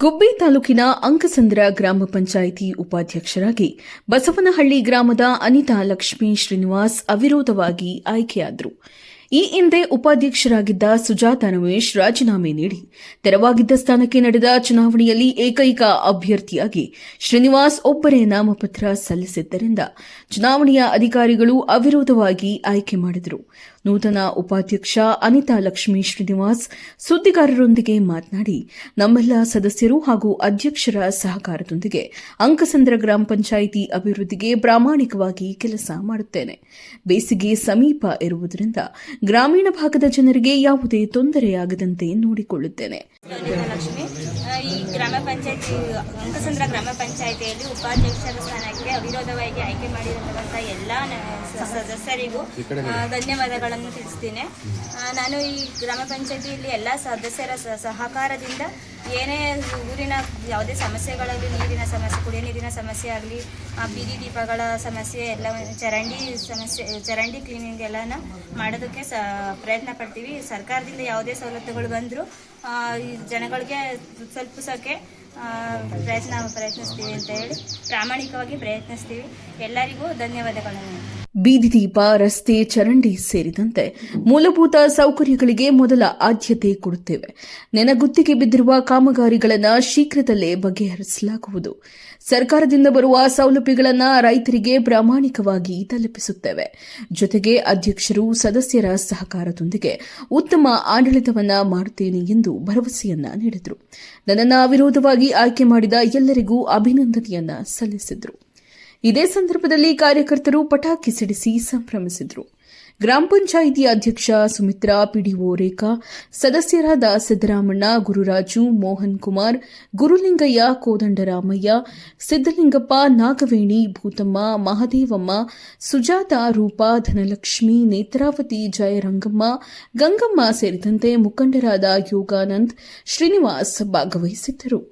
ಗುಬ್ಬಿ ತಾಲೂಕಿನ ಅಂಕಸಂದ್ರ ಗ್ರಾಮ ಪಂಚಾಯಿತಿ ಉಪಾಧ್ಯಕ್ಷರಾಗಿ ಬಸವನಹಳ್ಳಿ ಗ್ರಾಮದ ಅನಿತಾ ಲಕ್ಷ್ಮೀ ಶ್ರೀನಿವಾಸ್ ಅವಿರೋಧವಾಗಿ ಆಯ್ಕೆಯಾದರು. ಈ ಹಿಂದೆ ಉಪಾಧ್ಯಕ್ಷರಾಗಿದ್ದ ಸುಜಾತ ರಮೇಶ್ ರಾಜೀನಾಮೆ ನೀಡಿ ತೆರವಾಗಿದ್ದ ಸ್ಥಾನಕ್ಕೆ ನಡೆದ ಚುನಾವಣೆಯಲ್ಲಿ ಏಕೈಕ ಅಭ್ಯರ್ಥಿಯಾಗಿ ಶ್ರೀನಿವಾಸ್ ಒಬ್ಬರೇ ನಾಮಪತ್ರ ಸಲ್ಲಿಸಿದ್ದರಿಂದ ಚುನಾವಣೆಯ ಅಧಿಕಾರಿಗಳು ಅವಿರೋಧವಾಗಿ ಆಯ್ಕೆ ಮಾಡಿದರು. ನೂತನ ಉಪಾಧ್ಯಕ್ಷ ಅನಿತಾ ಲಕ್ಷ್ಮೀ ಶ್ರೀನಿವಾಸ್ ಸುದ್ದಿಗಾರರೊಂದಿಗೆ ಮಾತನಾಡಿ, ನಮ್ಮೆಲ್ಲ ಸದಸ್ಯರು ಹಾಗೂ ಅಧ್ಯಕ್ಷರ ಸಹಕಾರದೊಂದಿಗೆ ಅಂಕಸಂದ್ರ ಗ್ರಾಮ ಪಂಚಾಯಿತಿ ಅಭಿವೃದ್ಧಿಗೆ ಪ್ರಾಮಾಣಿಕವಾಗಿ ಕೆಲಸ ಮಾಡುತ್ತೇನೆ. ಬೇಸಿಗೆ ಸಮೀಪ ಇರುವುದರಿಂದ ಗ್ರಾಮೀಣ ಭಾಗದ ಜನರಿಗೆ ಯಾವುದೇ ತೊಂದರೆಯಾಗದಂತೆ ನೋಡಿಕೊಳ್ಳುತ್ತೇನೆ. ಈ ಗ್ರಾಮ ಪಂಚಾಯತಿ ಅಂಕಸಂದ್ರ ಗ್ರಾಮ ಪಂಚಾಯಿತಿಯಲ್ಲಿ ಉಪಾಧ್ಯಕ್ಷರ ಸ್ಥಾನಕ್ಕೆ ಅವಿರೋಧವಾಗಿ ಆಯ್ಕೆ ಮಾಡಿರುವಂತಹ ಎಲ್ಲ ಸದಸ್ಯರಿಗೂ ಧನ್ಯವಾದಗಳನ್ನು ತಿಳಿಸ್ತೀನಿ. ನಾನು ಈ ಗ್ರಾಮ ಪಂಚಾಯಿತಿಯಲ್ಲಿ ಎಲ್ಲ ಸದಸ್ಯರ ಸಹಕಾರದಿಂದ ಏನೇ ಊರಿನ ಯಾವುದೇ ಸಮಸ್ಯೆಗಳಲ್ಲಿ ನೀರಿನ ಸಮಸ್ಯೆ, ಕುಡಿಯೋ ನೀರಿನ ಸಮಸ್ಯೆ ಆಗಲಿ, ಬೀದಿ ದೀಪಗಳ ಸಮಸ್ಯೆ ಎಲ್ಲ, ಚರಂಡಿ ಕ್ಲೀನಿಂಗ್ ಎಲ್ಲನ ಮಾಡೋದಕ್ಕೆ ಪ್ರಯತ್ನ ಪಡ್ತೀವಿ. ಸರ್ಕಾರದಿಂದ ಯಾವುದೇ ಸವಲತ್ತುಗಳು ಬಂದರೂ ಜನಗಳಿಗೆ ತಲುಪಿಸೋಕ್ಕೆ ಪ್ರಯತ್ನಿಸ್ತೀವಿ ಅಂತ ಹೇಳಿ ಪ್ರಾಮಾಣಿಕವಾಗಿ ಪ್ರಯತ್ನಿಸ್ತೀವಿ. ಎಲ್ಲರಿಗೂ ಧನ್ಯವಾದಗಳನ್ನು. ಬೀದಿ ದೀಪ, ರಸ್ತೆ, ಚರಂಡಿ ಸೇರಿದಂತೆ ಮೂಲಭೂತ ಸೌಕರ್ಯಗಳಿಗೆ ಮೊದಲ ಆದ್ಯತೆ ಕೊಡುತ್ತೇವೆ. ನೆನಗುತ್ತಿಗೆ ಬಿದ್ದಿರುವ ಕಾಮಗಾರಿಗಳನ್ನು ಶೀಘ್ರದಲ್ಲೇ ಬಗೆಹರಿಸಲಾಗುವುದು. ಸರ್ಕಾರದಿಂದ ಬರುವ ಸೌಲಭ್ಯಗಳನ್ನು ರೈತರಿಗೆ ಪ್ರಾಮಾಣಿಕವಾಗಿ ತಲುಪಿಸುತ್ತೇವೆ. ಜೊತೆಗೆ ಅಧ್ಯಕ್ಷರು, ಸದಸ್ಯರ ಸಹಕಾರದೊಂದಿಗೆ ಉತ್ತಮ ಆಡಳಿತವನ್ನ ಮಾಡುತ್ತೇನೆ ಎಂದು ಭರವಸೆಯನ್ನ ನೀಡಿದರು. ನನ್ನನ್ನು ಅವಿರೋಧವಾಗಿ ಆಯ್ಕೆ ಮಾಡಿದ ಎಲ್ಲರಿಗೂ ಅಭಿನಂದನೆಯನ್ನ ಸಲ್ಲಿಸಿದರು. ಇದೇ ಸಂದರ್ಭದಲ್ಲಿ ಕಾರ್ಯಕರ್ತರು ಪಟಾಕಿ ಸಿಡಿಸಿ ಸಂಭ್ರಮಿಸಿದರು. ಗ್ರಾಮ ಪಂಚಾಯಿತಿ ಅಧ್ಯಕ್ಷ ಸುಮಿತ್ರಾ, ಪಿಡಿಒ ರೇಖಾ, ಸದಸ್ಯರಾದ ಸಿದ್ದರಾಮಣ್ಣ, ಗುರುರಾಜು, ಮೋಹನ್ ಕುಮಾರ್, ಗುರುಲಿಂಗಯ್ಯ, ಕೋದಂಡರಾಮಯ್ಯ, ಸಿದ್ದಲಿಂಗಪ್ಪ, ನಾಗವೇಣಿ, ಭೂತಮ್ಮ, ಮಹದೇವಮ್ಮ, ಸುಜಾತ, ರೂಪಾ, ಧನಲಕ್ಷ್ಮಿ, ನೇತ್ರಾವತಿ, ಜಯರಂಗಮ್ಮ, ಗಂಗಮ್ಮ ಸೇರಿದಂತೆ ಮುಖಂಡರಾದ ಯೋಗಾನಂದ್, ಶ್ರೀನಿವಾಸ್ ಭಾಗವಹಿಸಿದ್ದರು.